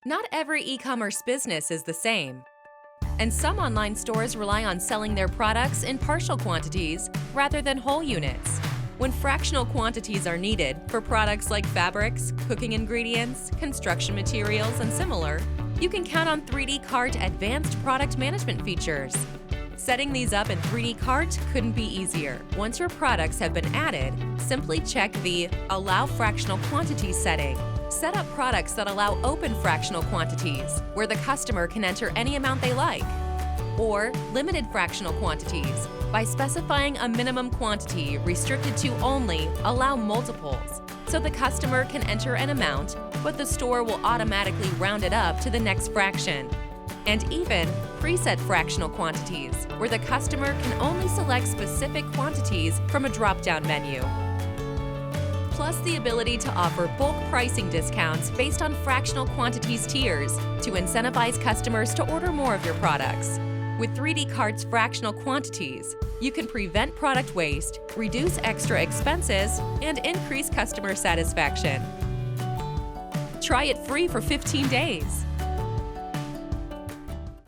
Not every e-commerce business is the same, and some online stores rely on selling their products in partial quantities rather than whole units. When fractional quantities are needed for products like fabrics, cooking ingredients, construction materials, and similar, you can count on 3D Cart advanced product management features. Setting these up in 3D Cart couldn't be easier. Once your products have been added, simply check the Allow Fractional Quantities setting. Set up products that allow open fractional quantities, where the customer can enter any amount they like, or limited fractional quantities by specifying a minimum quantity restricted to only allow multiples, so the customer can enter an amount, but the store will automatically round it up to the next fraction. And even preset fractional quantities, where the customer can only select specific quantities from a drop-down menu. Plus the ability to offer bulk pricing discounts based on fractional quantities tiers to incentivize customers to order more of your products. With 3D Cart's fractional quantities, you can prevent product waste, reduce extra expenses, and increase customer satisfaction. Try it free for 15 days.